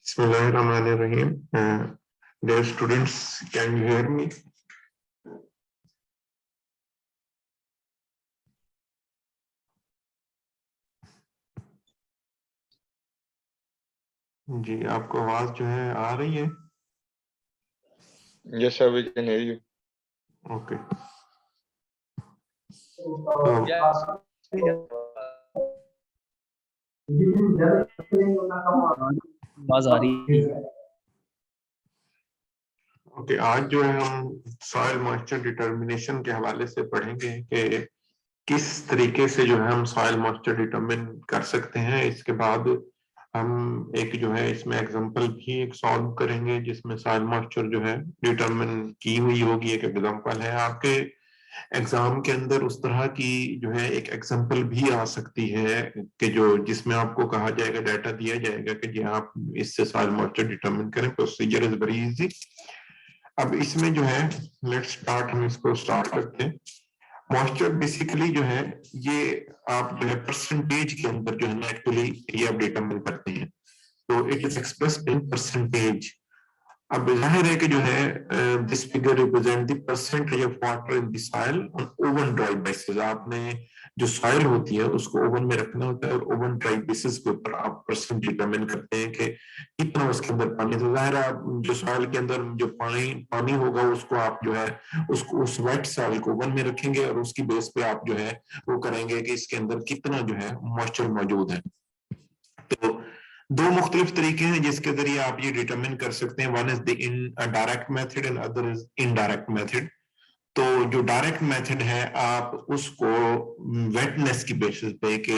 Bismillahirrahmanirrahim. Dear students, can you hear me? जी, आपको आवाज जो है आ रही है? Yes, sir, we can hear you. Okay. आवाज आ रही है। ओके, आज जो है हम सॉइल मॉइस्चर डिटर्मिनेशन के हवाले से पढ़ेंगे कि किस तरीके से जो है हम सॉइल मॉइस्चर डिटरमिन कर सकते हैं। इसके बाद हम एक जो है इसमें एग्जांपल भी एक सॉल्व करेंगे जिसमें सॉइल मॉइस्चर जो है डिटरमिन की हुई होगी। एक एग्जांपल है आपके एग्जाम के अंदर, उस तरह की जो है एक एग्जांपल भी आ सकती है कि जो जिसमें आपको कहा जाएगा, डाटा दिया जाएगा कि जी आप इससे सॉइल मॉइस्चर डिटरमिन करें। Procedure is very easy. अब इसमें जो है लेट्स स्टार्ट, हम इसको स्टार्ट करते हैं। मॉइस्चर बेसिकली जो है ये आप जो है परसेंटेज के अंदर जो है ना एक्चुअली ये आप डिटरमिन करते हैं, तो it is expressed in percentage. अब जाहिर है कि जो है this figure represent the percentage of water in the soil on oven dry basis. आपने जो सॉइल होती है उसको ओवन में रखना होता है और ओवन ड्राई बेसिस के ऊपर आप परसेंट डिटरमिन करते हैं कि कितना उसके अंदर पानी है। तो जाहिर है आप जो सॉइल के अंदर जो पानी होगा उसको आप जो है उसको उस वेट सॉइल को ओवन में रखेंगे और उसकी बेस पे आप जो है वो करेंगे कि इसके अंदर कितना जो है मॉइस्चर मौजूद है। तो दो मुख्तलिफ तरीके हैं जिसके जरिए आप ये डिटरमिन कर सकते हैं। One is the direct method and other is indirect method. तो जो डायरेक्ट मेथड है आप उसको वेटनेस की बेसिस पे कि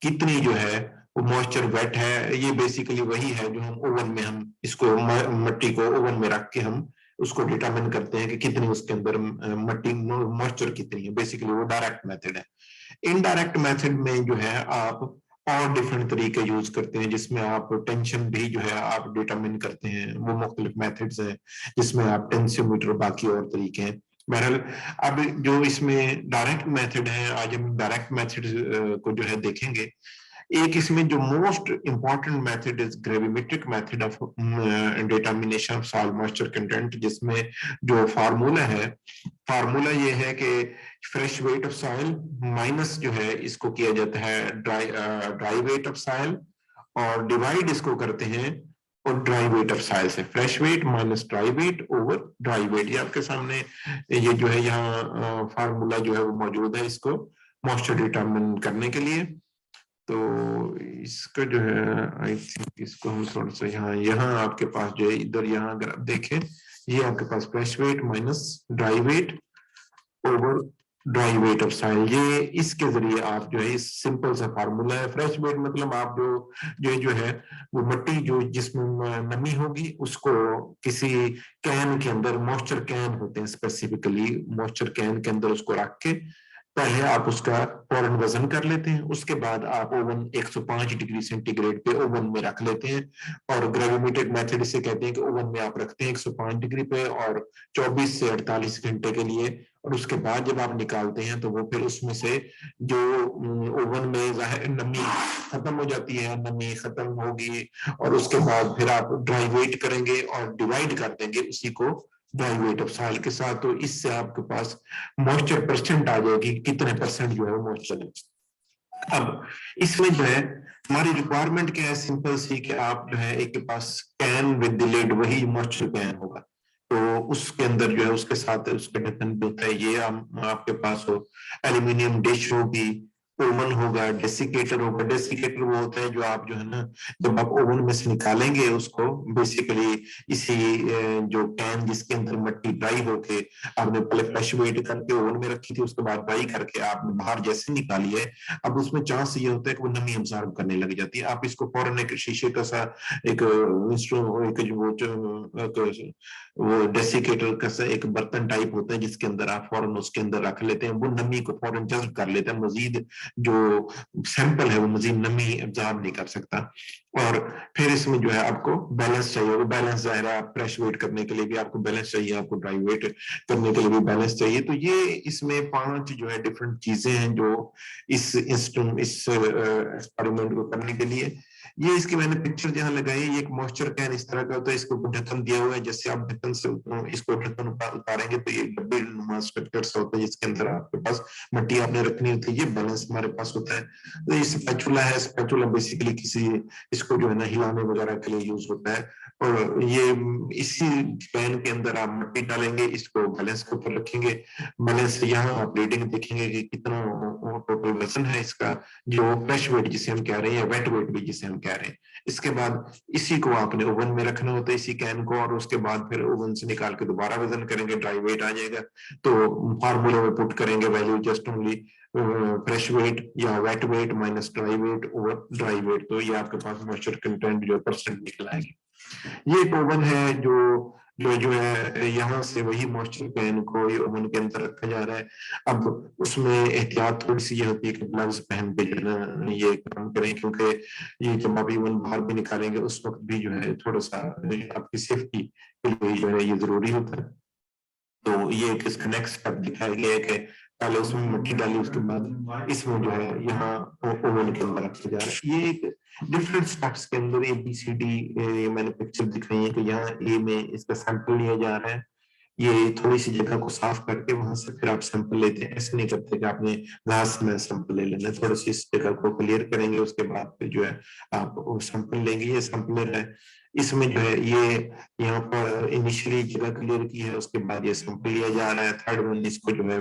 कितनी जो है वो मॉइस्चर वेट है, ये बेसिकली वही है जो हम ओवन में हम इसको मिट्टी को ओवन में रख के हम उसको डिटरमिन करते हैं कि कितनी उसके अंदर मिट्टी मॉइस्चर कितनी है। बेसिकली वो डायरेक्ट मेथड है। इनडायरेक्ट मेथड में जो है आप और डिफरेंट तरीके यूज करते हैं जिसमें आप टेंशन भी जो है आप डिटरमिन करते हैं। वो मुख्तलिफ मेथड्स हैं जिसमें आप टेंसियोमीटर, बाकी और तरीके हैं। बहरहाल अब जो इसमें डायरेक्ट मेथड है, आज हम डायरेक्ट मेथड को जो है देखेंगे। एक इसमें जो most important method is gravimetric method of determination of soil moisture content, जिसमें जो फार्मूला है, फार्मूला ये है कि fresh weight of soil minus जो है इसको किया जाता है ड्राई वेट ऑफ सॉइल और डिवाइड इसको करते हैं और ड्राई वेट ऑफ सॉइल से। Fresh weight minus dry weight over dry weight, ये आपके सामने ये जो है यहाँ फार्मूला जो है वो मौजूद है इसको मॉइस्चर डिटरमिन करने के लिए। तो इसका जो है आई थिंक इसको हम थोड़ा सा यहाँ आपके पास जो है इधर यहाँ अगर आप देखें, ये आपके पास fresh weight minus dry weight over dry weight of soil, ये इसके जरिए आप जो है इस सिंपल सा फार्मूला है। फ्रेश वेट मतलब आप जो है वो मिट्टी जो जिसमें नमी होगी उसको किसी कैन के अंदर, मॉइस्चर कैन होते हैं स्पेसिफिकली, मॉइस्चर कैन के अंदर उसको रख के पहले आप उसका फौरन वजन कर लेते हैं। उसके बाद आप ओवन 105 डिग्री सेंटीग्रेड पे ओवन में रख लेते हैं और ग्रेविमेट्रिक मेथड इसे कहते हैं कि ओवन में आप रखते हैं 105 डिग्री पे और 24 से 48 घंटे के लिए। और उसके बाद जब आप निकालते हैं तो वो फिर उसमें से जो ओवन में जाहिर नमी खत्म हो जाती है, नमी खत्म होगी और उसके बाद फिर आप ड्राई वेट करेंगे और डिवाइड कर देंगे उसी को ड्राई वेट ऑफ सॉइल के साथ। तो इससे आपके पास मॉइस्चर परसेंट आ जाएगी, कितने परसेंट जो है वो मॉइस्चर है। अब इसमें जो है हमारी रिक्वायरमेंट क्या है, सिंपल सी कि आप जो है एक के पास कैन विद द लिड, वही मॉइस्चर कैन होगा तो उसके अंदर जो है उसके साथ उसका ढक्कन भी होता है। ये आपके पास हो एल्यूमिनियम डिश होगी, ओवन होगा, डेसिकेटर होगा। डेसिकेटर वो होता है जो आप जो है ना जब आप ओवन में से निकालेंगे उसको बेसिकली इसी जो कैन जिसके अंदर मिट्टी ड्राई होके आपने पहले फ्रेश वेट करके ओवन में रखी थी, उसके बाद ड्राई करके आपने बाहर जैसे निकाली है, अब उसमें चांस ये होता है कि वो नमी अब्सॉर्ब करने लग जाती है। आप इसको फौरन एक शीशे का सा एक वो डेसिकेटर का सा एक बर्तन टाइप होता है जिसके अंदर आप फौरन उसके अंदर रख लेते हैं, वो नमी को फौरन जज्ब कर लेते हैं। मजीद जो सैंपल है वो मजीद नमी एब्जॉर्ब नहीं कर सकता। और फिर इसमें जो है आपको बैलेंस चाहिए होगा। बैलेंस जाहिर है, आप प्रेस वेट करने के लिए भी आपको बैलेंस चाहिए, आपको ड्राई वेट करने के लिए भी बैलेंस चाहिए। तो ये इसमें 5 जो है डिफरेंट चीजें हैं जो इस एक्सपेरिमेंट को करने के लिए। ये इसकी मैंने पिक्चर जहाँ लगाई है, ये एक मॉइस्चर कैन इस तरह का होता है, इसको ढक्कन दिया हुआ है। जैसे आप ढक्कन से इसको ढक्कन उतारेंगे तो ये डब्बे नुमा स्ट्रक्चर सा होता है, जिसके अंदर आपके पास मट्टी आपने रखनी होती है। ये बैलेंस हमारे पास होता है। तो ये स्पैचुला है। स्पैचुला बेसिकली किसी इसको जो है ना हिलाने वगैरह के लिए यूज होता है। और ये इसी पैन के अंदर आप मट्टी डालेंगे, इसको बैलेंस के ऊपर रखेंगे। बैलेंस से यहाँ आप रीडिंग देखेंगे कि कितना टोटल वजन है इसका, जो फ्रेश वेट जिसे हम कह रहे हैं या वेट वेट भी जिसे हम कह रहे हैं। इसके बाद इसी को आपने ओवन में रखना होता है, इसी कैन को, और उसके बाद फिर ओवन से निकाल के दोबारा वजन करेंगे, ड्राई वेट आ जाएगा। तो फार्मूले में पुट करेंगे value just only fresh weight या weight weight minus dry weight over dry weight, तो ये आपके पास मॉइस्चर कंटेंट जो परसेंट निकल आएगी। ये एक ओवन है जो जो है यहाँ से वही मॉइस्चर कैन को ये ओवन के अंदर रखा जा रहा है। अब उसमें एहतियात थोड़ी सी ये होती है कि ग्लव्स पहन के जो है ना ये काम करें, क्योंकि ये जब आप इवन बाहर भी निकालेंगे उस वक्त भी जो है थोड़ा सा आपकी सेफ्टी के लिए जो है ये जरूरी होता है। तो ये एक इसका नेक्स्ट स्टेप दिखाया गया है कि पहले उसमें मिट्टी डाली, उसके बाद इसमें जो है यहाँ ओवन के अंदर रखा जा रहा है। ये एक डिफरेंट स्टेप्स के अंदर ABCD ये मैंने पिक्चर दिखाई है कि यहाँ ए में इसका सैंपल लिया जा रहा है। ये थोड़ी सी जगह को साफ करके वहां से फिर आप सैंपल लेते हैं। ऐसे नहीं करते कि आपने घास में सैंपल ले लेना है, थोड़ी सी इस जगह को क्लियर करेंगे, उसके बाद फिर जो है आप वो सैंपल लेंगे। ये सैंपलर है, इसमें जो है ये यहाँ पर इनिशियली जगह क्लियर की है, उसके बाद ये सैंपल लिया जा रहा है। थर्ड वन इसको जो है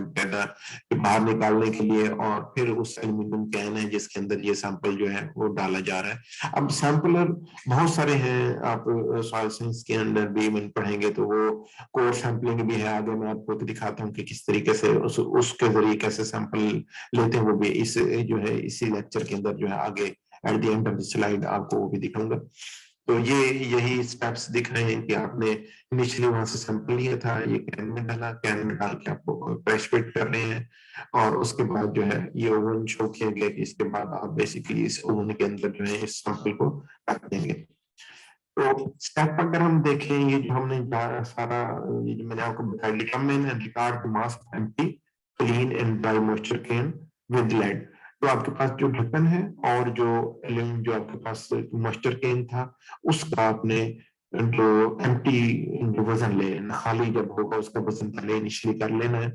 बाहर निकालने के लिए, और फिर उस एल्यूमिनियम कैन है जिसके अंदर ये सैंपल जो है वो डाला जा रहा है। अब सैंपलर बहुत सारे हैं, आप सॉइल साइंस के अंदर भी मन पढ़ेंगे तो वो कोर सैंपलिंग भी है। आगे मैं आपको दिखाता हूँ कि किस तरीके से उसके जरिए कैसे सैंपल लेते हैं, वो भी इस जो है इसी लेक्चर के अंदर जो है आगे at the end of the slide आपको वो भी दिखाऊंगा। तो ये यही स्टेप्स दिख रहे हैं कि आपने इनिशियली वहां से सैंपल लिया था, ये कैन में डाला, कैन में डाल के आपको प्रेस फिट कर रहे हैं, और उसके बाद जो है ये ओवन शो किया गया कि इसके बाद आप बेसिकली इस ओवन के अंदर जो है इस सैंपल को रख देंगे। तो स्टेप अगर हम देखें, ये जो हमने सारा ये जो मैंने आपको बताया, determine and record the mass of empty clean and dry moisture can with lid. तो आपके पास जो ढक्कन है और जो जो आपके पास मॉइस्चर कैन था, उसका आपने जो एम्प्टी जो वजन ले लेना, खाली जब होगा उसका वजन पहले इनिशियली कर लेना है।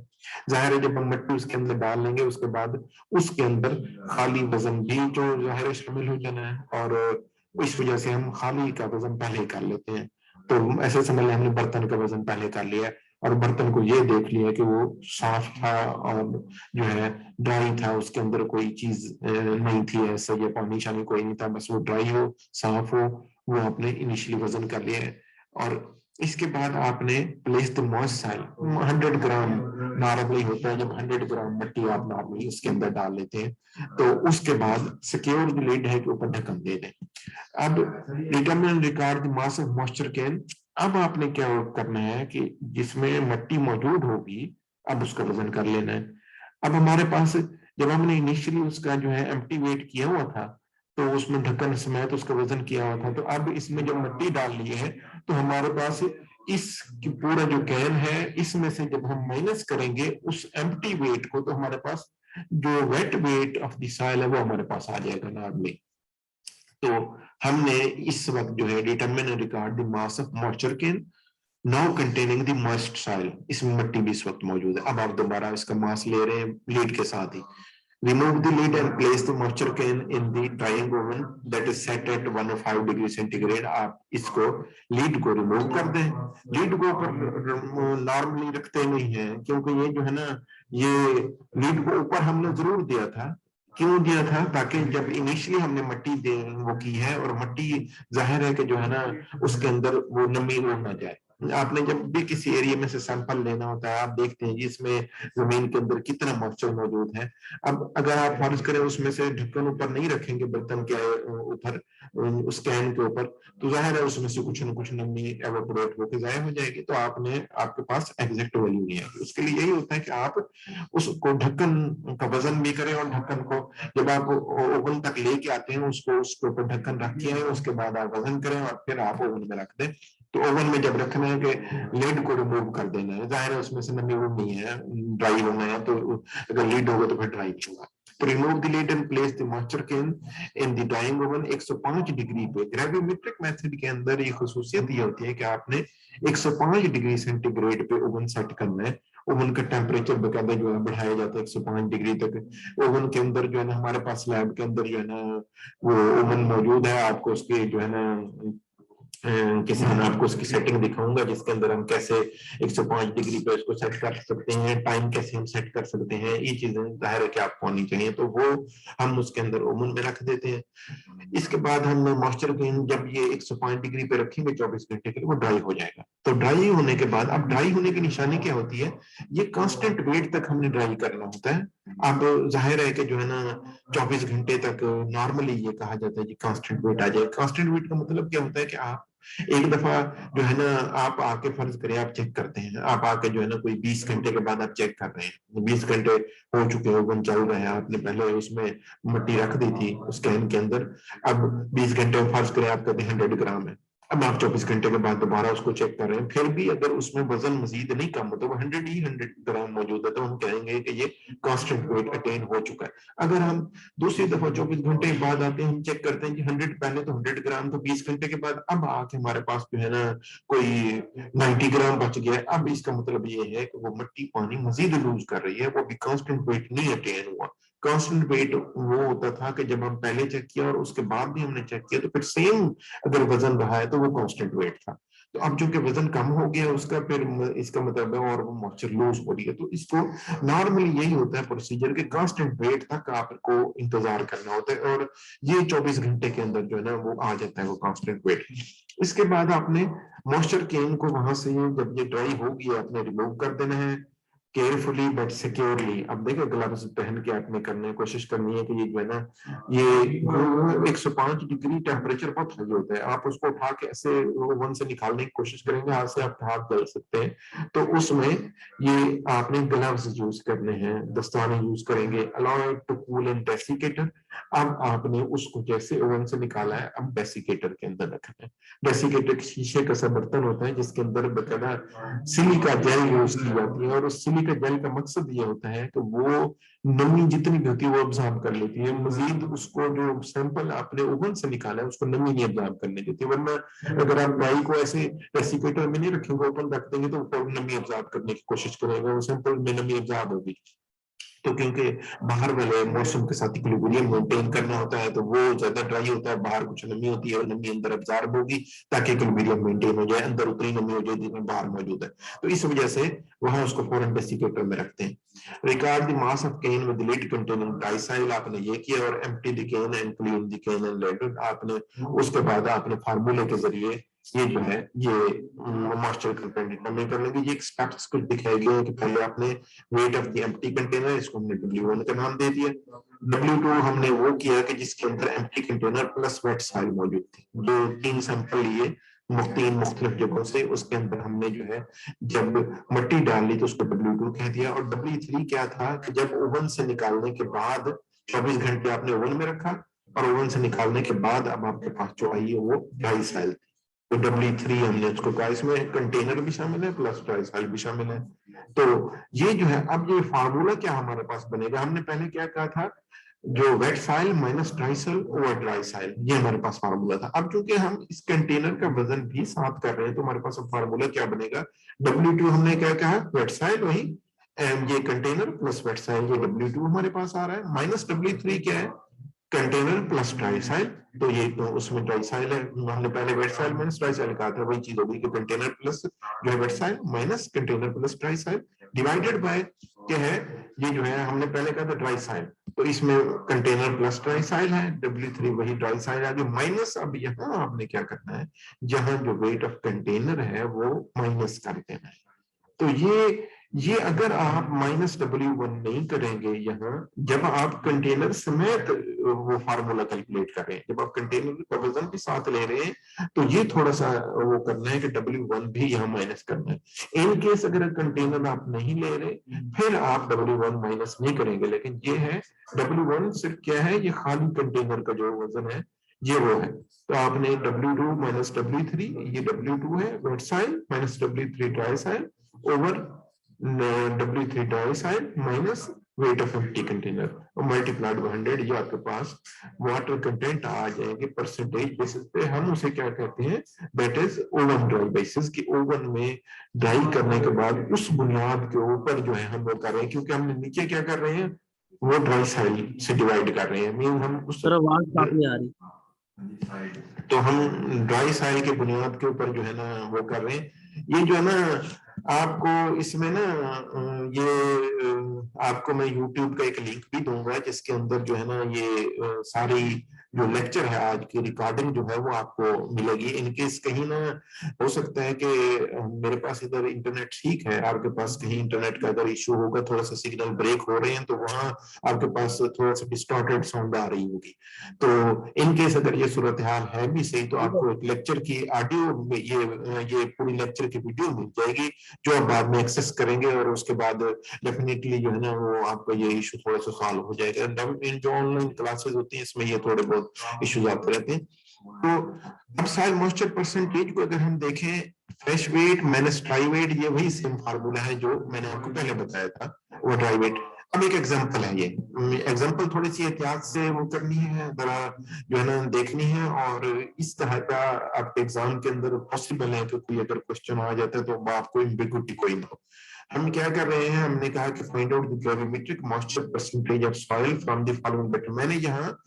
जाहिर है जब हम मट्टी उसके अंदर डाल लेंगे उसके बाद उसके अंदर खाली वजन भी जो जाहिर है शामिल हो जाना है, और इस वजह से हम खाली का वजन पहले ही कर लेते हैं। तो ऐसे समझ लें हमने बर्तन का वजन पहले कर लिया और बर्तन को ये देख लिया कि वो साफ था और जो है ड्राई था, उसके अंदर कोई चीज नहीं थी, ऐसा ये पानी शानी कोई नहीं था, बस वो ड्राई हो साफ हो, वो आपने इनिशियली वजन कर लिया है। और इसके बाद आपने place the moist soil 100 gram normally होता है, जब 100 ग्राम मट्टी आप नॉर्मली उसके अंदर डाल लेते हैं तो उसके बाद सिक्योर द लिड है कि ऊपर ढक्कन दे दें। अब determine regard the mass of moisture can, अब आपने क्या करना है कि जिसमें मट्टी मौजूद होगी अब उसका वजन कर लेना है। अब हमारे पास जब हमने इनिशियली उसका जो है एम्प्टी वेट किया हुआ था तो उसमें ढक्कन समेत उसका वजन किया हुआ था, तो अब इसमें जब मट्टी डाल ली है तो हमारे पास इस पूरा जो कैन है इसमें से जब हम माइनस करेंगे उस एम्प्टी वेट को, तो हमारे पास जो wet weight of the soil है वो हमारे पास आ जाएगा नॉर्मली। तो हमने इस वक्त जो है determine regard the mass of moisture can now containing the moist soil, इसमें मट्टी भी इस वक्त मौजूद है। अब आप दोबारा इसका मास ले रहे हैं लीड के साथ ही। Remove the lid and place the moisture can in the drying oven that is set at 105 degree centigrade. आप इसको लीड को रिमूव कर दें। लीड को ऊपर नॉर्मली रखते नहीं है क्योंकि ये जो है ना ये लीड को ऊपर हमने जरूर दिया था। क्यों दिया था? ताकि जब इनिशियली हमने मट्टी वो की है और मट्टी जाहिर है कि जो है ना उसके अंदर वो नमी उड़ ना जाए, आपने जब भी किसी एरिया में से सैंपल लेना होता है, आप देखते हैं कि इसमें जमीन के अंदर कितना मॉइस्चर मौजूद है। अब अगर आप फर्ज करें उसमें से ढक्कन ऊपर नहीं रखेंगे बर्तन के ऊपर, उस कैन के ऊपर, तो जाहिर है उसमें से कुछ न कुछ नमी एवापोरेट होकर जाया हो जाएगी, तो आपके पास एग्जैक्ट वैल्यू नहीं आएगी। उसके लिए यही होता है कि आप उसको ढक्कन का वजन भी करें, और ढक्कन को जब आप ओवन तक लेके आते हैं उसको उसके ऊपर ढक्कन रखिए, उसके बाद आप वजन करें और फिर आप ओवन में रख दें। तो ओवन में जब रखना है कि लिड को रिमूव कर देना है, जाहिर है उसमें से नमी नहीं है, ड्राई होना है, तो अगर लिड होगा तो फिर ड्राई नहीं होगा। तो remove the lid and place the moisture can in the drying oven 105 degree पे। ग्रेविमेट्रिक मेथड के अंदर ये खुसूसियत ये होती है कि आपने 105 डिग्री सेंटीग्रेड पे ओवन सेट करना है। ओवन का टेम्परेचर बकायदा जो है बढ़ाया जाता है 105 डिग्री तक। ओवन के अंदर जो है ना, हमारे पास लैब के अंदर जो है ना वो ओवन मौजूद है, आपको उसके जो है ना किसी दिन आपको उसकी सेटिंग दिखाऊंगा, जिसके अंदर हम कैसे 105 डिग्री पे उसको सेट कर सकते हैं, टाइम कैसे हम सेट कर सकते हैं, ये चीजें जाहिर है कि आपको आनी चाहिए, तो वो हम उसके अंदर ओवन में रख देते हैं। इसके बाद हम मॉइस्चर गेन जब ये 105 डिग्री पे रखेंगे 24 घंटे के लिए, वो ड्राई हो जाएगा। तो ड्राई होने के बाद, अब ड्राई होने की निशानी क्या होती है, ये कांस्टेंट वेट तक हमने ड्राई करना होता है। अब जाहिर है कि जो है ना 24 घंटे तक नॉर्मली ये कहा जाता है कि कांस्टेंट वेट आ जाए। कांस्टेंट वेट का मतलब क्या होता है कि आप एक दफा जो है ना, आप आके फर्ज करें आप चेक करते हैं, आप आके जो है ना कोई 20 घंटे के बाद आप चेक कर रहे हैं, 20 घंटे हो चुके हैं, ओवन चल रहा है, आपने पहले उसमें मिट्टी रख दी थी उस कैन के अंदर, अब 20 घंटे में फर्ज करें आप कहते हैं 100 ग्राम है, अब आप 24 घंटे के बाद दोबारा उसको चेक कर रहे हैं, फिर भी अगर उसमें वजन मजीद नहीं कम हो तो वो 100 ग्राम मौजूद है, तो हम कहेंगे कि ये कांस्टेंट वेट अटेन हो चुका है। अगर हम दूसरी दफा 24 घंटे के बाद आते हैं, हम चेक करते हैं कि 100, पहले तो 100 ग्राम, तो 20 घंटे के बाद अब आके हमारे पास जो है ना कोई 90 ग्राम बच गया है। अब इसका मतलब ये है कि वो मिट्टी पानी मजीद लूज कर रही है, वो भी कांस्टेंट वेट नहीं अटेन हुआ। कांस्टेंट वेट वो होता था कि जब हम पहले चेक किया और उसके बाद भी हमने चेक किया तो फिर सेम अगर वजन रहा है तो वो कांस्टेंट वेट था। तो अब चूंकि वजन कम हो गया उसका, फिर इसका मतलब है और वो मॉइस्चर लूज हो रही है, तो इसको नॉर्मली यही होता है प्रोसीजर के कांस्टेंट वेट तक आपको इंतजार करना होता है, और ये 24 घंटे के अंदर जो है ना वो आ जाता है वो कांस्टेंट वेट। इसके बाद आपने मॉइस्चर केन को वहां से जब ये ड्राई होगी आपने रिमूव कर देना है केयरफुली बट सिक्योरली। अब देखो ग्लव्स पहन के आपने करने की कोशिश करनी है कि ये जो है ना, ये 105 डिग्री टेम्परेचर बहुत हाई होता है, आप उसको उठा के ऐसे ओवन से निकालने की कोशिश करेंगे, हाथ से आप हाथ जल सकते हैं, तो उसमें ये आपने ग्लव्स यूज करने हैं, दस्ताने यूज करेंगे। Allow to cool in desiccator. अब आपने उसको जैसे ओवन से निकाला है, अब डेसिकेटर के अंदर रखना है। डेसिकेटर शीशे का सा बर्तन होता है जिसके अंदर बकायदा सिलिका जेल यूज की जाती है, और उस सिलिका जेल का मकसद ये होता है कि वो नमी जितनी भी होती है वो ऑब्जॉर्ब कर लेती है, मजीद उसको जो सैंपल आपने ओवन से निकाला है उसको नमी नहीं ऑब्जॉर्ब करने देती है। वरना अगर आप डाई को ऐसे डेसिकेटर में नहीं रखेंगे, ओपन रख देंगे, तो नमी ऑब्जॉर्ब करने की कोशिश करेगा, वो सैंपल में नमी ऑब्जॉर्ब होगी। तो क्योंकि बाहर वाले मौसम के साथ इक्विलिब्रियम मेंटेन करना होता है, तो वो ज्यादा ड्राई होता है, बाहर कुछ नमी होती है और नमी अंदर अब्जॉर्ब होगी ताकि इक्विलिब्रियम मेंटेन हो जाए, अंदर उतनी नमी हो जाए जितनी बाहर मौजूद है। तो इस वजह से वहां उसको फॉरन डेसिकेटर में रखते हैं। Record the mass of can with lid containing dry soil, आपने ये किया, और empty the can and clean the can and lid. आपने उसके बाद आपने फार्मूले के जरिए ये जो है ये मॉइस्चर कंटेंट डिटरमाइन करने की ये स्टेप्स कुछ दिखाए गए हैं कि पहले आपने wait of the empty container, इसको हमने W1 का नाम दे दिया। W2 हमने वो किया कि जिसके अंदर empty container plus wait soil मौजूद थी, जो 3 सैंपल लिए तीन मुख्तलिफ जगहों से, उसके अंदर हमने जो है जब मिट्टी डाल ली तो उसको W2 कह दिया। और W3 क्या था कि जब ओवन से निकालने के बाद 24 घंटे आपने ओवन में रखा, और ओवन से निकालने के बाद अब आपके पास जो आई है वो ड्राई सॉइल थी, तो W3 हमने उसको कहा। इसमें कंटेनर भी शामिल है प्लस ड्राई सॉइल भी शामिल है। तो ये जो है, अब ये फार्मूला क्या हमारे पास बनेगा, हमने पहले क्या कहा था, जो wait soil minus dry soil over dry soil, ये हमारे पास फार्मूला था। अब चूंकि हम इस कंटेनर का वजन भी साथ कर रहे हैं, तो हमारे पास अब फार्मूला क्या बनेगा, W2 हमने क्या कहा, वेट सॉइल वही, ये कंटेनर प्लस वेट सॉइल, ये W2 हमारे पास आ रहा है, माइनस W3 क्या है, कंटेनर प्लस ड्राई सॉइल। तो ये तो उसमें ड्राई सॉइल है, हमने पहले wait soil minus dry soil कहा था, वही चीज होगी कि कंटेनर प्लस जो है wait soil minus container plus dry soil divided by क्या है, ये जो है हमने पहले कहा था ड्राई सॉइल, तो इसमें कंटेनर प्लस ड्राई साइल है, W3 वही ड्राई साइल आ गया माइनस। अब यहाँ आपने क्या करना है, जहां जो वेट ऑफ कंटेनर है वो माइनस कर देना है। तो ये अगर आप -W1 नहीं करेंगे यहाँ, जब आप कंटेनर समेत वो फार्मूला कैलकुलेट कर रहे हैं, जब आप कंटेनर का वजन भी साथ ले रहे हैं, तो ये थोड़ा सा वो करना है कि W1 भी यहाँ माइनस करना है। इन केस अगर कंटेनर आप नहीं ले रहे, फिर आप W1 माइनस नहीं करेंगे। लेकिन ये है W1 सिर्फ क्या है, ये खाली कंटेनर का जो वजन है ये वो है। तो आपने W2 माइनस W3, ये W2 है wet soil minus W3 dry soil over W3 dry soil minus weight of empty container और मल्टीप्लाइड बाय 100, ये आपके पास वाटर कंटेंट आ जाएंगे परसेंटेज बेसिस पे। हम उसे क्या कहते हैं, that is oven dry basis, की ओवन में ड्राई करने के बाद उस बुनियाद के ऊपर जो है हम वो कर रहे हैं, क्योंकि हमने नीचे क्या कर रहे हैं, वो ड्राई साइल से डिवाइड कर रहे हैं। मीन हम उस आवाज काफी आ रही, तो हम ड्राई साइल के बुनियाद के ऊपर जो है ना वो कर रहे हैं। ये जो है ना आपको इसमें ना ये आपको मैं YouTube का एक लिंक भी दूंगा, जिसके अंदर जो है ना ये सारी जो लेक्चर है आज की रिकॉर्डिंग जो है वो आपको मिलेगी। इनकेस कहीं ना हो सकता है कि मेरे पास इधर इंटरनेट ठीक है, आपके पास कहीं इंटरनेट का अगर इश्यू होगा, थोड़ा सा सिग्नल ब्रेक हो रहे हैं, तो वहां आपके पास थोड़ा सा डिस्टॉर्टेड साउंड आ रही होगी। तो इनकेस अगर ये सूरत हाल है भी सही, तो आपको एक लेक्चर की ऑडियो में ये पूरी लेक्चर की वीडियो मिल जाएगी, जो आप बाद में एक्सेस करेंगे, और उसके बाद डेफिनेटली जो है ना वो आपका ये इशू थोड़ा सा सॉल्व हो जाएगा। जो ऑनलाइन क्लासेस होती हैं इसमें ये थोड़े बहुत इश्यूज आते रहते हैं। तो अब सॉइल मॉइस्चर परसेंटेज को अगर हम देखें, fresh weight minus dry weight, ये वही सेम फार्मूला है जो मैंने आपको पहले बताया था, वो ड्राई वेट। अब एक एग्जांपल है, ये एग्जांपल थोड़ी सी एहतियात से वो करनी है, जरा जो है ना देखनी है, और इस तरह का आपके एग्जाम के अंदर पॉसिबल है कि कोई अगर क्वेश्चन आ जाता है तो आपको एम्बिग्युइटी कोई ना हो। हम क्या कर रहे हैं, हमने कहा कि find out the gravimetric moisture percentage of soil from the following better. मैंने यहाँ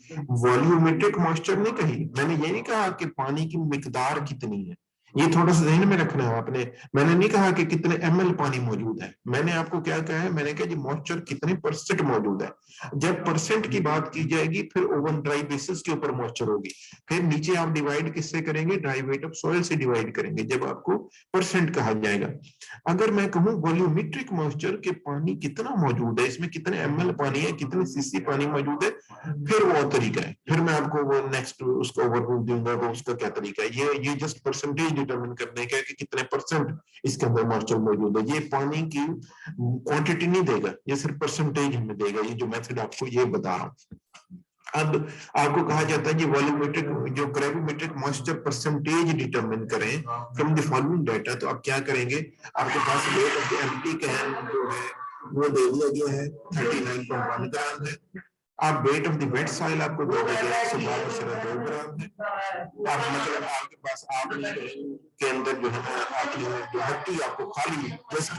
वॉल्यूमेट्रिक मॉइस्चर नहीं कही, मैंने ये नहीं कहा कि पानी की मिकदार कितनी है, ये थोड़ा सा ध्यान में रखना है आपने। मैंने नहीं कहा कि कितने ml पानी मौजूद है, मैंने आपको क्या कहा है, मैंने कहा जी मॉइस्चर कितने परसेंट मौजूद है। जब परसेंट की बात की जाएगी फिर ओवन ड्राई बेसिस के ऊपर मॉइस्चर होगी, फिर नीचे आप डिवाइड किससे करेंगे, ड्राई वेट ऑफ सॉइल से डिवाइड करेंगे जब आपको परसेंट कहा जाएगा। अगर मैं कहूँ वॉल्यूमेट्रिक मॉइस्चर के पानी कितना मौजूद है, इसमें कितने ml पानी है, कितने cc पानी मौजूद है, फिर वो तरीका है, फिर मैं आपको वो नेक्स्ट उसका ओवरव्यू दूंगा वो उसका क्या तरीका है। ये जस्ट परसेंटेज डिटरमिन करने का है कि कितने परसेंट इसके अंदर मॉइस्चर मौजूद है। ये पानी की क्वांटिटी नहीं देगा, ये सिर्फ परसेंटेज हमें देगा, ये जो मेथड आपको ये बता रहा हूँ। अब आपको कहा जाता है कि वॉल्यूमेट्रिक जो ग्रेविमेट्रिक मॉइस्चर परसेंटेज डिटरमिन करें फ्रॉम द फॉलोइंग डाटा। तो आप क्या करेंगे, आपके पास weight of the empty can जो है वो दे दिया गया है 39.1 ग्राम है। आप wait of the wait soil आपको दे दिया गया 112.2 ग्राम है। आप मतलब आपके पास आपने के अंदर जो है ना आपने जो मिट्टी आपको खाली जस्ट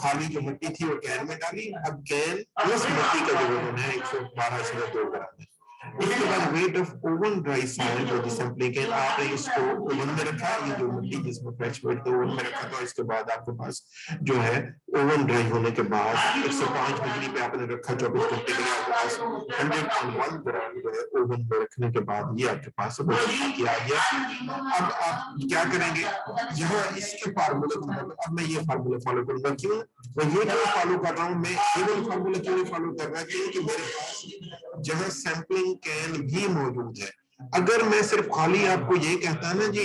खाली जो मिट्टी थी वो कैन में डाली, अब कैन प्लस मिट्टी का जो वजन है 112.2 ग्राम है। इसके बाद weight of oven dry soil जो सैंपलिंग कैन आपने इसको ओवन में रखा, ये जो मिट्टी जिसमें फ्रेश वेट तो ओवन में रखा था, इसके बाद आपके पास जो है ओवन ड्राई होने के बाद 105 डिग्री पे आपने रखा 24 घंटे के लिए, आपके पास 100.1 ग्राम जो है ओवन में रखने के बाद ये आपके पास किया गया। अब आप क्या करेंगे, यहाँ इसके फार्मूले को अब मैं ये फार्मूला फॉलो करूंगा। क्यों मैं ये क्यों फॉलो कर रहा हूँ, मैं केवल फार्मूला क्यों नहीं फॉलो कर रहा, क्योंकि मेरे पास जहाँ सैंपलिंग कैन भी मौजूद है। अगर मैं सिर्फ खाली आपको ये कहता है ना जी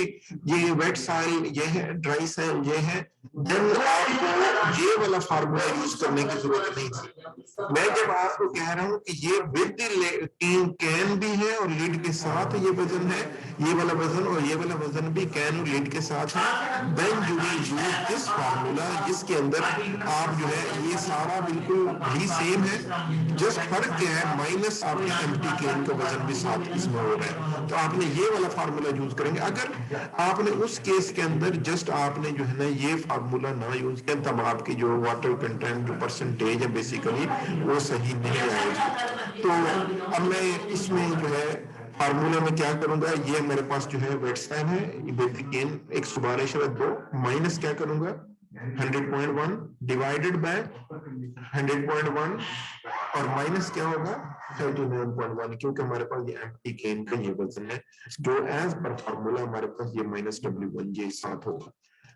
ये वेट सॉइल ये है, ड्राई सॉइल ये है, देन आपको ये वाला फार्मूला यूज करने की जरूरत नहीं थी। मैं जब आपको कह रहा हूँ कि ये विद कैन भी है और लीड के साथ ये वजन है, ये वाला वजन और ये वाला वजन भी कैन और लीड के साथ है, then you will use this formula, जिसके अंदर आप जो है ये सारा बिल्कुल भी सेम है, जस्ट फर्क क्या है माइनस आपके एम्प्टी कैन का वजन भी साथ इसमें हो रहा है। तो आपने ये वाला फार्मूला यूज करेंगे। अगर आपने उस केस के अंदर जस्ट आपने जो है ना ये फार्मूला ना यूज किया, तब आपकी जो वाटर कंटेंट जो परसेंटेज है बेसिकली वो सही नहीं आएगी। तो अब मैं इसमें जो है फार्मूला में क्या करूंगा, ये मेरे पास जो है वेट सॉइल है 112.2 माइनस क्या करूंगा 100.1 डिवाइडेड बाय 100.1 और माइनस क्या होगा 39.1, क्योंकि हमारे पास ये एम्प्टी केन का ये वजन है, जो एज पर फार्मूला हमारे पास ये -W1 ये साथ होगा।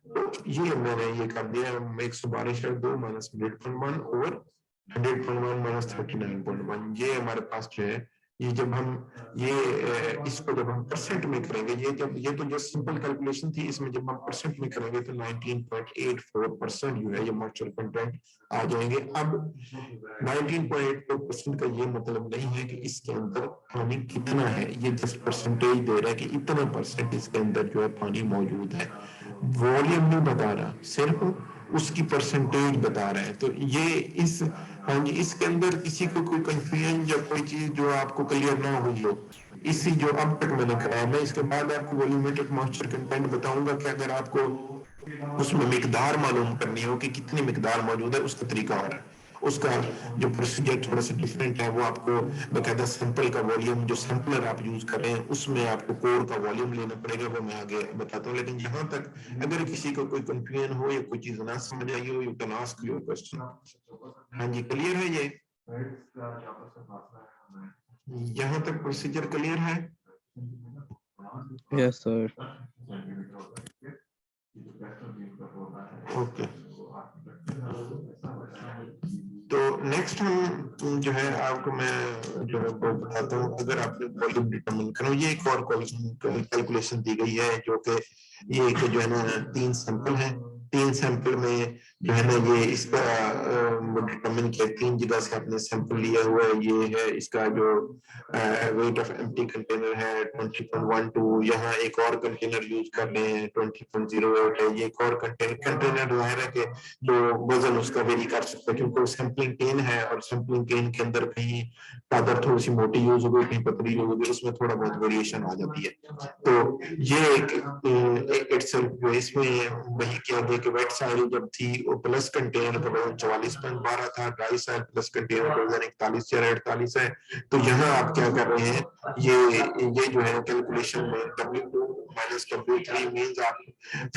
तो ये मैंने ये कर दिया 112/2 माइनस 100.1 ओवर 100.1 माइनस 39.1। ये हमारे पास जो है, ये जब हम ये इसको जब हम परसेंट में करेंगे, ये तो जस्ट सिंपल कैलकुलेशन थी, इसमें जब हम परसेंट में करेंगे तो 19.84% जो है ये मॉइस्चर कंटेंट आ जाएंगे। अब 19.84% का ये मतलब नहीं है कि इसके अंदर पानी कितना है, ये जस्ट परसेंटेज दे रहा है कि इतना परसेंट इसके अंदर जो है पानी मौजूद है, वॉल्यूम नहीं बता रहा, सिर्फ उसकी परसेंटेज बता रहा है। तो ये इस, हाँ जी, इसके अंदर किसी को कोई कंफ्यूजन या कोई चीज जो आपको क्लियर ना हुई हो, इसी जो अब तक मैंने कराया, मैं इसके बाद आपको वॉल्यूमेट्रिक मॉइस्चर कंटेंट बताऊंगा कि अगर आपको उसमें मिकदार मालूम करनी हो कि कितनी मिकदार मौजूद है, उसका तरीका और है, उसका जो प्रोसीजर थोड़ा सा डिफरेंट है, वो आपको बकायदा सैंपल का वॉल्यूम, जो सैंपलर आप यूज कर रहे हैं उसमें आपको कोर का वॉल्यूम लेना पड़ेगा, वो मैं आगे बताता हूँ। लेकिन यहाँ तक अगर किसी को कोई कंफ्यूजन हो या कोई चीज ना समझ आई हो, you can ask your question. हाँ जी, क्लियर है ये? यहाँ तक प्रोसीजर क्लियर है? Yes sir. ओके, तो नेक्स्ट हम जो है आपको मैं जो है वो बताता हूँ, अगर आपने वॉल्यूम डिटरमिन करना, ये एक और कैलकुलेशन दी गई है, जो कि ये जो है ना 3 सैंपल हैं, 3 सैंपल में जो है ना ये इसका डिटरमिन किया, 3 जगह से आपने सैंपल लिया हुआ है। ये है इसका जो वेट ऑफ एम्प्टी कंटेनर है 20.12, यहाँ एक और कंटेनर यूज कर रहे हैं 20.08 है, ये एक और कंटेनर जाहिर है कि जो वजन उसका वेरी कर सकता है, क्योंकि सैंपलिंग केन है और सैंपलिंग केन के अंदर कहीं चादर थोड़ी सी मोटी यूज हो गई, कहीं पतली यूज हो गई, उसमें थोड़ा बहुत वेरिएशन आ जाती है। तो ये एक इटसेल्फ जो इसमें वही किया गया कि वेट सॉइल जब थी वो प्लस कंटेनर का वजन 44.12 था, ड्राई सॉइल प्लस कंटेनर का वजन 41.48 है। तो यहाँ आप क्या कर रहे हैं, ये जो है कैलकुलेशन में W2 माइनस W3 मीन्स आप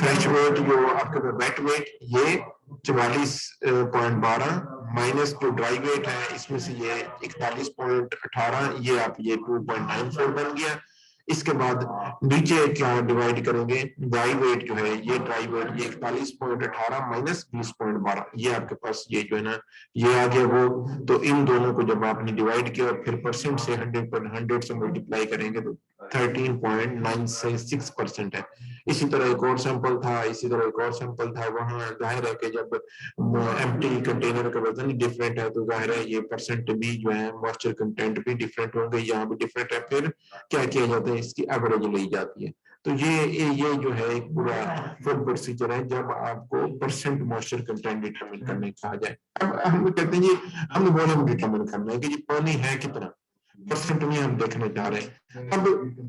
फ्रेश वेट जो आपके वेट वेट ये 44.12 माइनस जो ड्राई वेट है इसमें से ये 41.18, ये आप ये 2.94 बन गया। इसके बाद नीचे क्या डिवाइड करेंगे, ड्राई वेट जो है ये ड्राई वेट ये 41.18 माइनस 20.12, ये आपके पास ये जो है ना ये आ गया वो। तो इन दोनों को जब आपने डिवाइड किया और फिर परसेंट से 100 से मल्टीप्लाई करेंगे तो 13.96% है। इसी तरह एक और सैंपल था, इसी तरह एक और सैंपल था, वहां जाहिर है कि जब एम्प्टी कंटेनर का वजन डिफरेंट है तो जाहिर है ये परसेंट भी जो है मॉइस्चर कंटेंट भी डिफरेंट होंगे, यहाँ भी डिफरेंट है। फिर क्या किया जाता है, इसकी एवरेज ली जाती है। तो ये जो है एक पूरा फुल प्रोसीजर है जब आपको परसेंट मॉइस्चर कंटेंट डिटरमिन करने कहा जाए। अब हम कहते हैं जी हमने वॉल्यूम डिटरमिन करना है कि ये पानी है कितना, परसेंट में हम देखना चाह रहे हैं। अब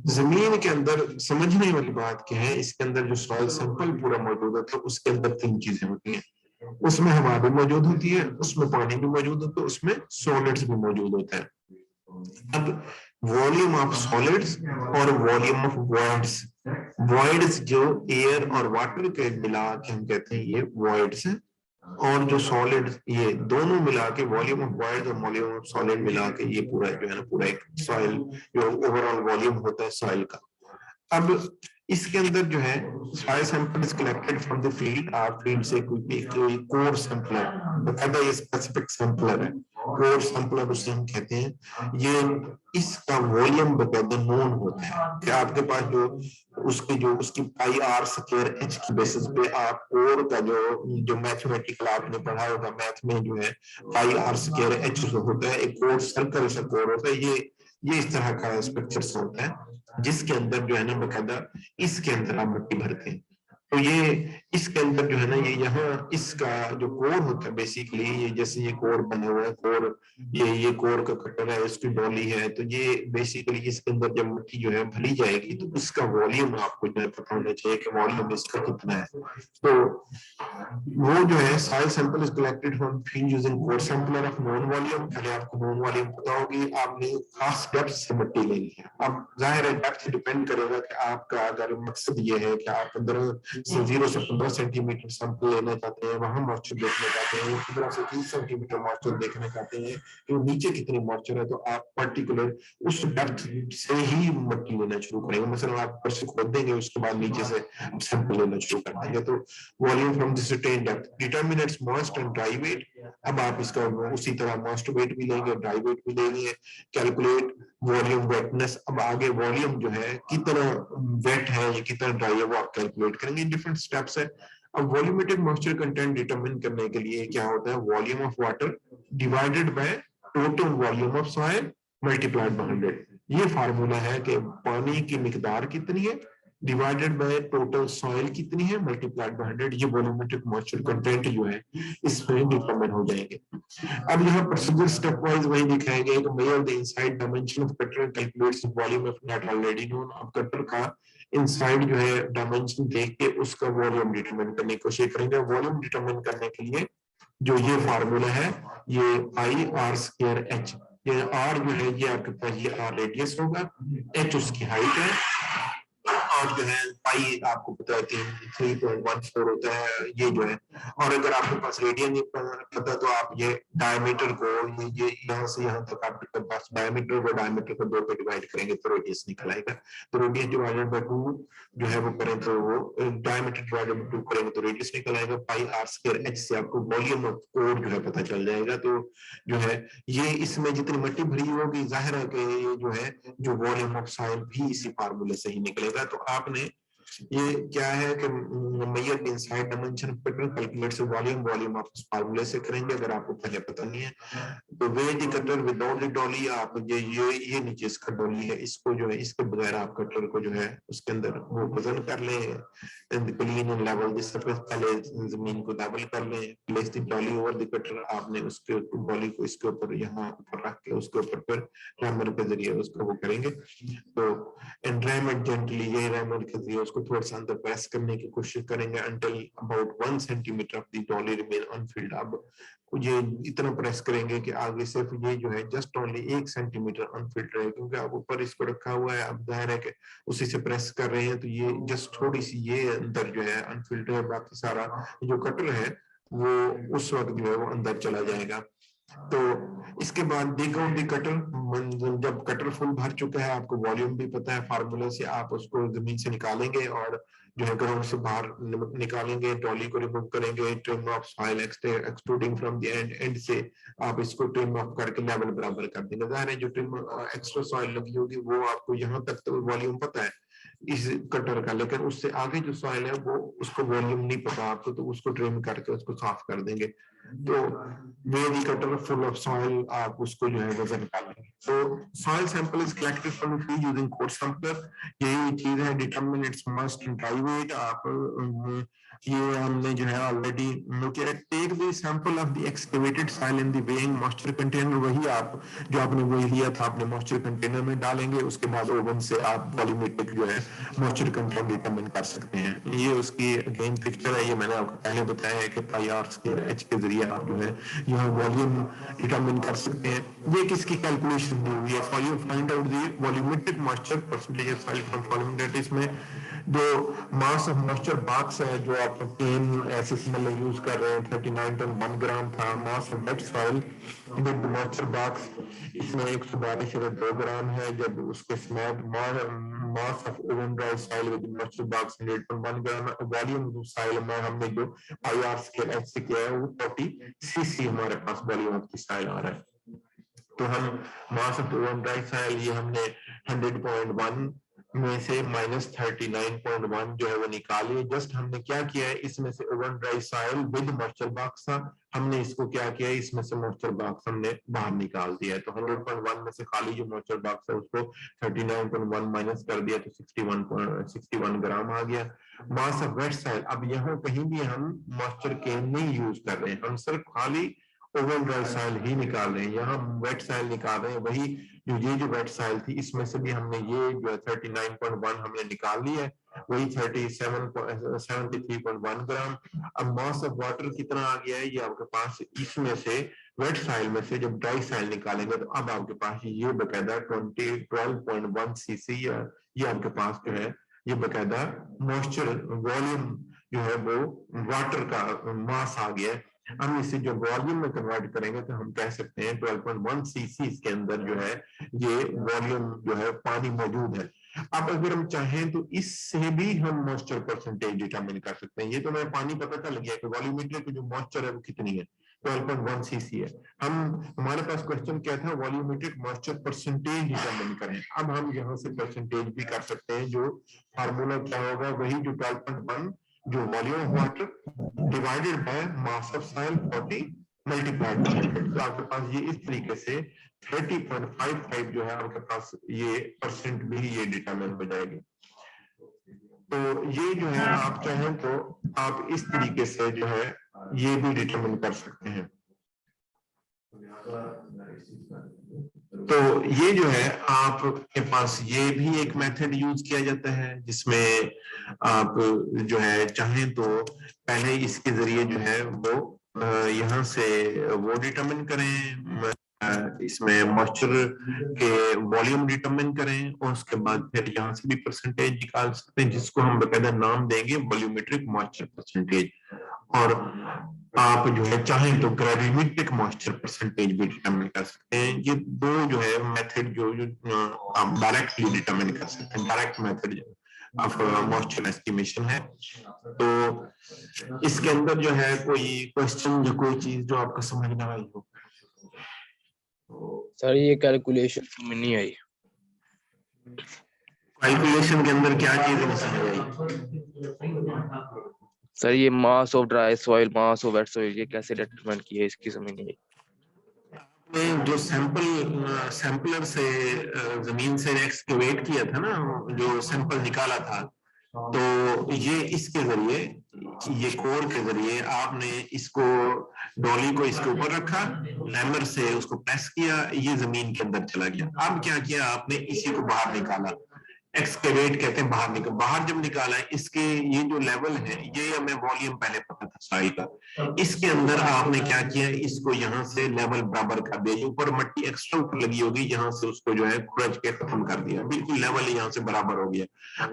जमीन के अंदर समझने वाली बात क्या है, इसके अंदर जो सॉइल सैंपल पूरा मौजूद है तो उसके अंदर 3 चीजें होती हैं, उसमें हवा भी मौजूद होती है, उसमें पानी भी मौजूद होता है, उसमें सॉलिड्स भी मौजूद होते हैं। अब वॉल्यूम ऑफ सॉलिड्स और वॉल्यूम ऑफ वॉइड्स, वॉइड्स जो एयर और वाटर के मिला के हम कहते हैं ये वॉइड्स हैं, और जो सॉलिड ये दोनों मिला के वॉल्यूम ऑफ वॉइड और वॉल्यूम ऑफ सॉलिड मिला के ये पूरा जो है ना पूरा एक सॉइल जो ओवरऑल वॉल्यूम होता है सॉइल का। अब इसके अंदर जो है soil sample is collected from the field, आप फील्ड से कोई कोर सैंपलर बकायदा ये स्पेसिफिक सैंपलर है, कोर सैंपलर उसे हम कहते हैं। ये इसका वॉल्यूम बकायदा नोन होता है कि आपके पास जो उसकी पाई आर स्क्वायर एच की बेसिस पे आप कोर का जो मैथमेटिकल आपने पढ़ा होगा मैथ में जो है पाई आर स्क्वायर एच होता है, एक कोर सर्कल सा कोर होता है, ये इस तरह का स्ट्रक्चर होता है जिसके अंदर जो है ना बकायदा इसके अंदर आप मिट्टी भरते हैं। तो ये इसके अंदर जो है ना ये यहाँ इसका जो कोर होता है बेसिकली, ये जैसे ये कोर बना हुआ है, कोर ये कोर का कटर है, इसकी डॉली है, तो ये बेसिकली इसके अंदर जब मिट्टी जो है भरी जाएगी तो उसका वॉल्यूम आपको जो है पता होना चाहिए कि वॉल्यूम इसका कितना है। तो वो जो है soil sample is collected from field using core sampler of known volume. पहले आपको नोन वॉल्यूम पता होगी, आपने खास डेप्थ से मिट्टी लेनी है। अब जाहिर है डेप्थ डिपेंड करेगा कि आपका अगर मकसद ये है कि आप 15 0 से 15 सेंटीमीटर सैंपल लेना चाहते हैं, वहां मॉइस्चर देखना चाहते हैं, 15 से 30 सेंटीमीटर मॉइस्चर देखना चाहते हैं कि नीचे कितनी मॉइस्चर है, तो आप पर्टिकुलर उस डेप्थ से ही मिट्टी लेना शुरू करेंगे। मसलन आप ऊपर से खोद देंगे, उसके बाद नीचे से सैंपल लेना शुरू कर देंगे। तो volume from the certain depth determine its moist and dry weight. अब आप इसका उसी तरह मॉइस्ट वेट भी लेंगे, ड्राई वेट भी लेंगे। कैलकुलेट वॉल्यूम वेटनेस, अब आगे वॉल्यूम जो है कितना वेट है या कितना ड्राई है वो आप कैलकुलेट करेंगे। डिफरेंट स्टेप्स है। अब वॉल्यूमेट्रिक मॉइस्चर कंटेंट डिटरमिन करने के लिए क्या होता है, volume of water divided by total volume of soil multiplied by 100। ये फार्मूला है कि पानी की मिकदार कितनी है डिवाइडेड बाय टोटल सॉइल कितनी है मल्टीप्लाइड बाय 100। ये वॉल्यूमेट्रिक मॉइस्चर कंटेंट जो है इसमें डिटरमिन हो जाएंगे। अब यहाँ प्रोसीजर स्टेप वाइज वही दिखाएंगे कि measure the inside dimension off cutter, calculates volume of not already known. अब कटर का इनसाइड जो है डायमेंशन देख के उसका वॉल्यूम डिटरमिन करने की कोशिश करेंगे। वॉल्यूम डिटरमिन करने के लिए जो ये फार्मूला है, ये I/r²h, ये r जो है ये आपके पास ये r रेडियस होगा, h उसकी हाइट है, और जो है पाई आपको पता है 3.14 होता है ये जो है। और अगर आपके पास रेडियन नहीं पता तो आप ये डायमीटर को ये यहाँ से यहाँ तक आपके पास डायमीटर को 2 पे डिवाइड करेंगे तो रेडियस निकल आएगा। तो रेडियस डिवाइडेड बाय 2 जो है वो करें तो वो डायमीटर डिवाइडेड बाय 2 करेंगे तो रेडियस निकल आएगा। πr²h से आपको वॉल्यूम ऑफ कोड जो है पता चल जाएगा। तो जो है ये इसमें जितनी मिट्टी भरी होगी जाहिर है कि ये जो है जो वॉल्यूम ऑफ सॉइल भी इसी फार्मूले से ही निकलेगा। तो आपने ये क्या है कि measure inside dimension calculate volume आप उस फार्मूले से करेंगे अगर आपको पहले पता नहीं है। तो वे दी कटर विदाउट द डॉली, आप ये नीचे इसका डॉली है, इसको जो है इसके बगैर आप कटर को जो है उसके अंदर वो वजन कर लें, clean and level the surface, पहले जमीन को लेवल कर लें, place the Dolly over the cutter. आपने उसके डॉली को इसके ऊपर यहाँ ऊपर रख के उसके ऊपर फिर रैमर के जरिए उसको वो करेंगे। तो एंड रैमर जेंटली, ये रैमर के जरिए उसको थोड़ा सा अंदर प्रेस करने की कोशिश करेंगे until about 1 centimetre of the Dolly remain Anfield. अब ये इतना प्रेस करेंगे कि आगे सिर्फ ये जो है जस्ट ओनली 1 सेंटीमीटर अनफिल्ड रहे, क्योंकि आप ऊपर इसको रखा हुआ है, अब जाहिर है कि उसी से प्रेस कर रहे हैं तो ये जस्ट थोड़ी सी ये अंदर जो है अनफिल्ड है, बाकी सारा जो कटर है वो उस वक्त जो है वो अंदर चला जाएगा। तो इसके बाद डिग आउट द कटर, जब कटर फुल भर चुका है, आपको वॉल्यूम भी पता है फार्मूले से, आप उसको जमीन से निकालेंगे और जो है ग्राउंड से बाहर निकालेंगे, ट्रॉली को रिमूव करेंगे, trim off soil extruding from the end से आप इसको ट्रिम ऑफ करके लेवल बराबर कर देंगे। जाहिर है जो ट्रिम एक्स्ट्रा सॉइल लगी होगी वो आपको यहाँ तक तो वॉल्यूम पता है इस कटर का, लेकिन उससे आगे जो सॉइल है वो उसको वॉल्यूम नहीं पता आपको, तो उसको ट्रिम करके उसको साफ कर देंगे। तो weigh cutter full of soil आप उसको जो है वजन कर लेंगे। तो soil sample is collected from the field using core sampler, यही चीज है। Determine its moist and dry weight, आप ये हमने जो है already take the sample of the excavated soil in the weighing moisture container, वही आप जो आपने वही लिया था आपने मॉइस्चर कंटेनर में डालेंगे, उसके बाद ओवन से आप वॉल्यूमेट्रिक जो है मॉइस्चर कंटेंट डिटरमिन कर सकते हैं। ये उसकी अगेन पिक्चर है, ये मैंने आपको पहले बताया है कि πr²h के जरिए आप जो है यहाँ वॉल्यूम डिटरमिन कर सकते हैं। ये किसकी कैलकुलेशन दी हुई है, for you find out the volumetric moisture percentage of soil from following that, इसमें जो मास ऑफ मॉइस्चर बॉक्स है जो आप पेन एसएसएल यूज कर रहे हैं 39.1 ग्राम था mass of weight soil with moisture box, इसमें 112.2 ग्राम है। जब उसके small mass of oven dry soil with moisture box 100.1 gram, volume soil में हमने जो πr² से किया है वो 40 cc हमारे पास वॉल्यूम ऑफ सॉइल आ रहा है। तो हम mass of oven dry soil ये हमने 100.1 में से -39.1 जो है वो निकालिए। जस्ट हमने क्या किया है, इसमें से oven dry soil with moisture box था, हमने इसको क्या किया है, इसमें से मॉइस्चर बॉक्स हमने बाहर निकाल दिया है। तो 100.1 में से खाली जो मॉइस्चर बॉक्स है उसको 39.1 माइनस कर दिया तो 61 ग्राम आ गया। मास ऑफ वेट सॉइल, अब यहाँ कहीं भी हम मॉइस्चर केन नहीं यूज कर रहे हैं, हम सिर्फ खाली ओवन ड्राई सॉइल ही निकाल रहे हैं। यहाँ वेट सॉइल निकाल रहे हैं, वही ये जो वेट सॉइल थी इसमें से भी हमने ये जो 39.1 हमने निकाल लिया है, वही 73.1 ग्राम। अब मास ऑफ वाटर कितना आ गया है ये आपके पास, इसमें से वेट सॉइल में से जब ड्राई सॉइल निकालेंगे तो अब आपके पास ये बकायदा 12.1 cc ये आपके पास जो है ये बकायदा मॉइस्चर वॉल्यूम जो है वो वाटर का मास आ गया है। हम इसे जो वॉल्यूम में कन्वर्ट करेंगे तो हम कह सकते हैं 12.1 सीसी इसके अंदर जो है ये वॉल्यूम जो है पानी मौजूद है। अब अगर हम चाहें तो इससे भी हम मॉइस्चर परसेंटेज डिटरमिन कर सकते हैं। ये तो मैं पानी पता चल गया कि वॉल्यूमेट्रिक की जो मॉइस्चर है वो कितनी है, 12.1 सीसी है। हमारे पास क्वेश्चन क्या था, वॉल्यूमेट्रिक मॉइस्चर परसेंटेज डिटरमिन करें। अब हम यहाँ से परसेंटेज भी कर सकते हैं। जो फार्मूला क्या होगा, वही जो 12.1 जो volume of water divided by mass of soil 40 multiplied by 100। तो आपके पास ये इस तरीके से 30.55 जो है आपके पास ये परसेंट भी ये डिटरमिन हो जाएगी। तो ये जो है आप चाहें तो आप इस तरीके से जो है ये भी डिटरमिन कर सकते हैं। तो ये जो है आपके पास ये भी एक मेथड यूज किया जाता है जिसमें आप जो है चाहें तो पहले इसके जरिए जो है वो यहाँ से वो डिटरमिन करें, इसमें मॉइस्चर के वॉल्यूम डिटरमिन करें और उसके बाद फिर यहाँ से भी परसेंटेज निकाल सकते हैं जिसको हम बकायदा नाम देंगे वॉल्यूमेट्रिक मॉइस्चर परसेंटेज। और आप जो है चाहें तो ग्रेविमेट्रिक मॉइस्चर परसेंटेज भी डिटरमिन कर सकते हैं। ये दो जो है मेथड जो आप डायरेक्टली डिटरमिन कर सकते हैं, direct method of moisture estimation है। तो इसके अंदर जो है कोई क्वेश्चन या कोई चीज जो आपको समझ ना आई हो? सर ये कैलकुलेशन में नहीं आई। कैलकुलेशन के अंदर क्या चीज नहीं समझ आई? सर ये mass of dry soil, mass of weight soil, ये कैसे डिटरमाइन किया है इसकी समझ नहीं आई। आपने जो सैंपलर से जमीन से एक्सकेवेट किया था ना, जो सैंपल निकाला था, तो ये इसके जरिए, ये कोर के जरिए आपने इसको डॉली को इसके ऊपर रखा, हैमर से उसको प्रेस किया, ये जमीन के अंदर चला गया। अब क्या किया आपने, इसी को बाहर निकाला, एक्सकेवेट कहते हैं, बाहर निकल, बाहर जब निकाला इसके ये जो लेवल है, ये हमें वॉल्यूम पहले पता था सॉइल का, इसके अंदर आपने क्या किया, इसको यहाँ से लेवल बराबर कर दिया, ऊपर मट्टी एक्स्ट्रा ऊपर लगी होगी, यहाँ से उसको जो है खुरच के खत्म कर दिया, बिल्कुल लेवल यहाँ से बराबर हो गया।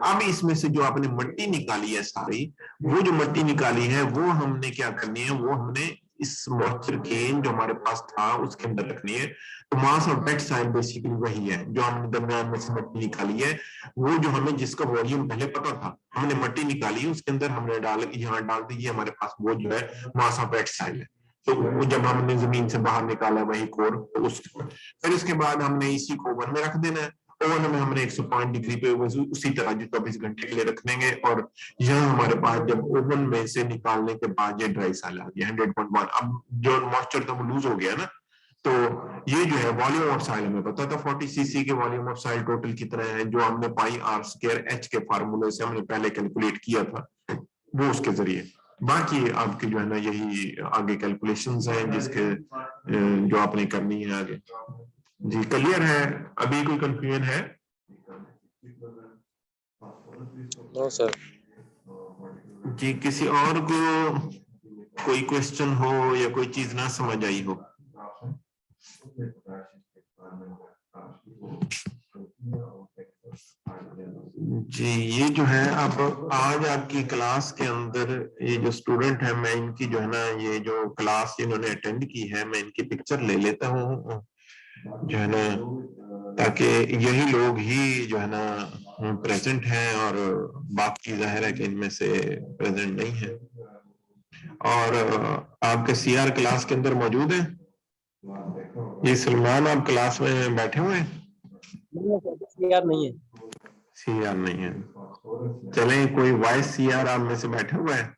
अब इसमें से जो आपने मट्टी निकाली है सारी, वो जो मट्टी निकाली है वो हमने क्या करनी है, वो हमने इस मॉइस्चर गेन जो हमारे पास था उसके अंदर रखनी है। तो mass of weight soil basically वही है जो हमने दरमियान में से मट्टी निकाली है, वो जो हमें जिसका वॉल्यूम पहले पता था, हमने मट्टी निकाली, उसके अंदर हमने यहाँ डाल दी, ये हमारे पास वो जो है मास ऑफ वेट सॉइल है। तो वो जब हमने जमीन से बाहर निकाला वही कोर, तो फिर इसके बाद हमने इसी को ओवन में रख देना है। ओवन में हमने 105 डिग्री पे उसी तरह जो 24 घंटे के लिए रख देंगे, और यहाँ हमारे पास जब ओवन में से निकालने के बाद ये ड्राई सॉइल आ गया 100.1। अब जो मॉइस्चर था वो लूज हो गया ना, तो ये जो है वॉल्यूम ऑफ सॉइल हमें पता था 40 सीसी के वॉल्यूम ऑफ सॉइल टोटल कितना है, जो हमने पाई आर स्क्वायर एच के फार्मूले से हमने पहले कैलकुलेट किया था, वो उसके जरिए। बाकी आपके जो है ना यही आगे कैलकुलेशंस हैं जिसके जो आपने करनी है आगे। जी क्लियर है? अभी कोई कंफ्यूजन है? No sir. जी किसी और को कोई क्वेश्चन हो या कोई चीज ना समझ आई हो? जी ये जो है अब आज आपकी क्लास के अंदर ये जो स्टूडेंट है, मैं इनकी जो है ना ये जो क्लास इन्होंने अटेंड की है, मैं इनकी पिक्चर ले लेता हूँ जो है ना, ताकि यही लोग ही जो है ना प्रेजेंट हैं, और बाकी जाहिर है कि इनमें से प्रेजेंट नहीं है। और आपके सीआर क्लास के अंदर मौजूद है? ये सलमान आप क्लास में बैठे हुए हैं? सीआर नहीं है। सीआर नहीं है, चलें कोई वॉइस सीआर आप में से बैठे हुए हैं?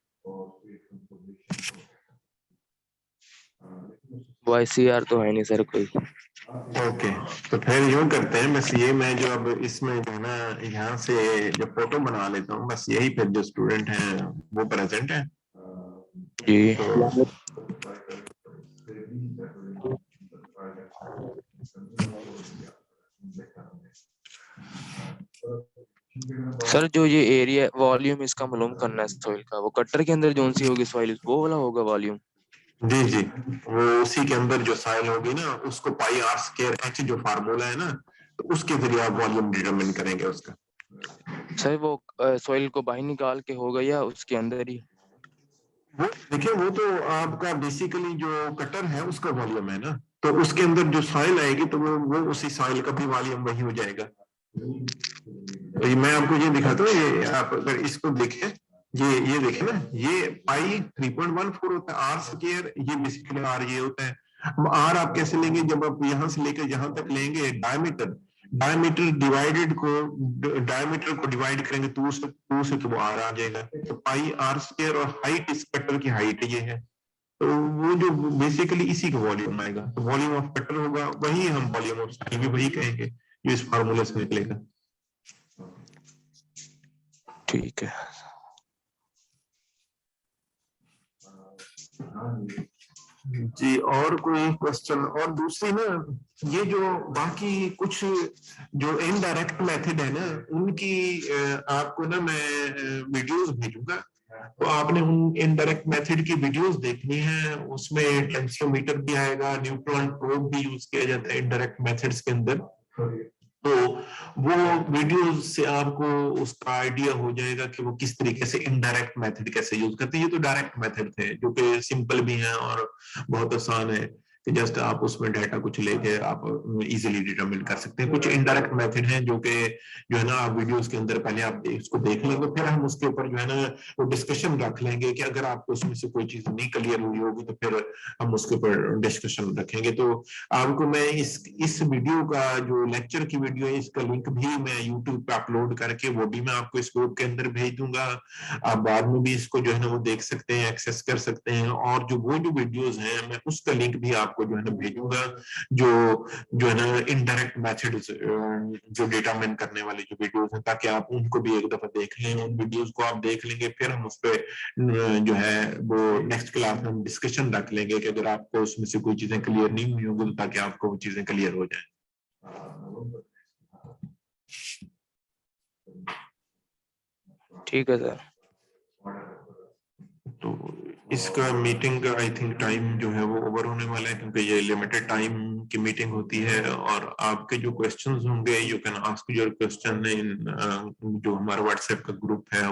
वॉइस सीआर तो है नहीं सर कोई। ओके, तो फिर यूं करते हैं, बस ये मैं जो अब इसमें जो है ना यहाँ से जो फोटो बना लेता हूँ, बस यही फिर जो स्टूडेंट हैं वो प्रेजेंट है जी। तो सर जो ये एरिया वॉल्यूम इसका मालूम करना है सॉइल का, वो कटर के अंदर जोन सी होगी सॉइल वो वाला होगा वॉल्यूम? जी जी, वो उसी के अंदर जो साइल होगी ना, उसको पाई आर स्क्वायर एच जो फार्मूला है ना, तो उसके जरिए आप वॉल्यूम डिटरमिन करेंगे उसका। सर वो सॉइल को बाहर निकाल के होगा या उसके अंदर ही? वो देखिए, वो तो आपका बेसिकली जो कटर है उसका वॉल्यूम है ना, तो उसके अंदर जो सॉइल आएगी तो वो उसी सॉइल का भी वॉल्यूम वही हो जाएगा। तो मैं आपको ये दिखाता हूँ, ये आप अगर इसको देखें, ये देखें ना, ये पाई 3.14 होता है, आर स्क्वायर, ये बेसिकली आर ये होता है। अब आर आप कैसे लेंगे, जब आप यहां से लेकर यहां तक लेंगे डायमीटर, डायमीटर को डिवाइड करेंगे टू से तो वो आर आ जाएगा, तो पाई आर स्क्वायर, और हाइट इस कटर की हाइट ये है, तो वो जो बेसिकली इसी का वॉल्यूम आएगा, तो वॉल्यूम ऑफ कटर होगा, वही हम वॉल्यूम ऑफ सॉइल भी वही कहेंगे जो इस फार्मूले से निकलेगा। ठीक है। जी, और कोई क्वेश्चन? और दूसरी ना, ये जो बाकी कुछ जो इनडायरेक्ट मेथड है ना, उनकी आपको ना मैं वीडियोस भेजूंगा, तो आपने उन इनडायरेक्ट मेथड की वीडियोस देखनी है। उसमें टेंसियोमीटर भी आएगा, न्यूट्रॉन प्रोब भी यूज किया जाता है इनडायरेक्ट मेथड्स के अंदर, तो वो वीडियोस से आपको उसका आइडिया हो जाएगा कि वो किस तरीके से इनडायरेक्ट मेथड कैसे यूज करते हैं। ये तो डायरेक्ट मेथड थे जो कि सिंपल भी हैं और बहुत आसान है, कि जस्ट आप उसमें डाटा कुछ लेके आप इजीली डिटरमिन कर सकते हैं। कुछ इनडायरेक्ट मेथड हैं जो कि जो है ना, आप वीडियोस के अंदर पहले आप उसको देख लेंगे, फिर हम उसके ऊपर जो है ना वो डिस्कशन रख लेंगे, कि अगर आपको उसमें से कोई चीज नहीं क्लियर हुई होगी तो फिर हम उसके ऊपर डिस्कशन रखेंगे। तो आपको मैं इस वीडियो का जो लेक्चर की वीडियो है, इसका लिंक भी मैं यूट्यूब पे अपलोड करके वो भी मैं आपको इस ग्रुप के अंदर भेज दूंगा। आप बाद में भी इसको जो है ना वो देख सकते हैं, एक्सेस कर सकते हैं, और वो जो वीडियोस हैं मैं उसका लिंक भी आपको जो है ना भेजूंगा, जो है ना इनडायरेक्ट मेथड जो डिटरमिन करने वाले जो वीडियोस हैं, ताकि आप उनको भी एक दफा देख लें। उन वीडियोस को आप देख लेंगे, फिर हम उस पर जो है वो नेक्स्ट क्लास में हम डिस्कशन रख लेंगे, कि अगर आपको उसमें से कोई चीजें क्लियर नहीं हुई होंगी, तो ताकि आपको वो चीजें क्लियर हो जाए। ठीक है सर। तो इसका मीटिंग का आई थिंक टाइम जो है वो ओवर होने वाला है, क्योंकि ये लिमिटेड टाइम की मीटिंग होती है, और आपके जो क्वेश्चंस होंगे, you can ask your question in जो हमारा व्हाट्सएप का ग्रुप है